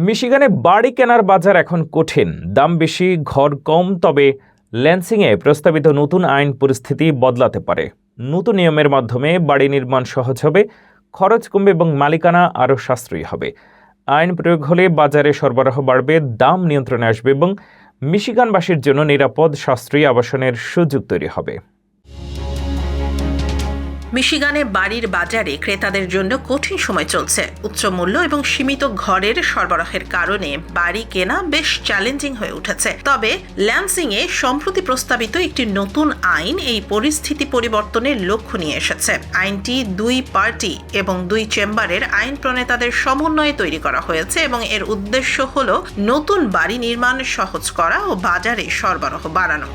মিশিগানে বাড়ি কেনার বাজার এখন কঠিন, দাম বেশি, ঘর কম। তবে ল্যান্সিংয়ে প্রস্তাবিত নতুন আইন পরিস্থিতি বদলাতে পারে। নতুন নিয়মের মাধ্যমে বাড়ি নির্মাণ সহজ হবে, খরচ কমবে এবং মালিকানা আরও সাশ্রয়ী হবে। আইন প্রয়োগ হলে বাজারে সরবরাহ বাড়বে, দাম নিয়ন্ত্রণে আসবে এবং মিশিগানবাসীর জন্য নিরাপদ, সাশ্রয়ী আবাসনের সুযোগ তৈরি হবে। মিশিগানে বাড়ির বাজারে ক্রেতাদের জন্য কঠিন সময় চলছে। উচ্চ মূল্য এবং সীমিত ঘরের সরবরাহের কারণে বাড়ি কেনা বেশ চ্যালেঞ্জিং হয়ে উঠেছে। তবে ল্যান্সিংয়ে সম্প্রতি প্রস্তাবিত একটি নতুন আইন এই পরিস্থিতি পরিবর্তনের লক্ষ্য নিয়ে এসেছে। আইনটি 2 পার্টি এবং 2 চেম্বারের আইন প্রণেতাদের সমন্বয়ে তৈরি করা হয়েছে এবং এর উদ্দেশ্য হল নতুন বাড়ি নির্মাণ সহজ করা ও বাজারে সরবরাহ বাড়ানো।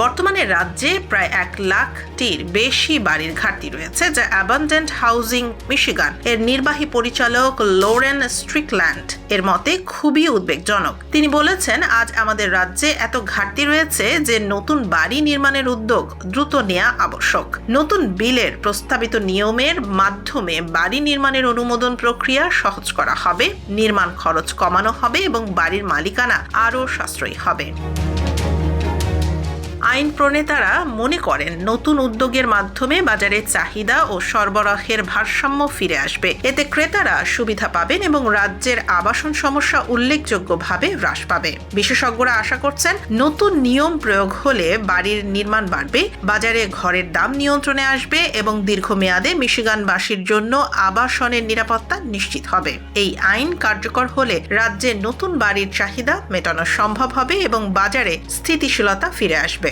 বর্তমানে রাজ্যে প্রায় 1 লাখটির বেশি বাড়ির ঘাটতি রয়েছে, যা অ্যাবান্ডেন্ট হাউজিং মিশিগান এর নির্বাহী পরিচালক লোরেন স্ট্রিকল্যান্ড এর মতে খুবই উদ্বেগজনক। তিনি বলেছেন, আজ আমাদের রাজ্যে এত ঘাটতি রয়েছে যে নতুন বাড়ি নির্মাণের উদ্যোগ দ্রুত নেওয়া আবশ্যক। নতুন বিলের প্রস্তাবিত নিয়মের মাধ্যমে বাড়ি নির্মাণের অনুমোদন প্রক্রিয়া সহজ করা হবে, নির্মাণ খরচ কমানো হবে এবং বাড়ির মালিকানা আরও সাশ্রয়ী হবে। আইন প্রণেতারা মনে করেন, নতুন উদ্যোগের মাধ্যমে বাজারে চাহিদা ও সরবরাহের ভারসাম্য ফিরে আসবে। এতে ক্রেতারা সুবিধা পাবেন এবং রাজ্যের আবাসন সমস্যা উল্লেখযোগ্যভাবে হ্রাস পাবে। বিশেষজ্ঞরা আশা করছেন, নতুন নিয়ম প্রয়োগ হলে বাড়ির নির্মাণ বাড়বে, বাজারে ঘরের দাম নিয়ন্ত্রণে আসবে এবং দীর্ঘমেয়াদে মিশিগানবাসীর জন্য আবাসনের নিরাপত্তা নিশ্চিত হবে। এই আইন কার্যকর হলে রাজ্যে নতুন বাড়ির চাহিদা মেটানো সম্ভব হবে এবং বাজারে স্থিতিশীলতা ফিরে আসবে।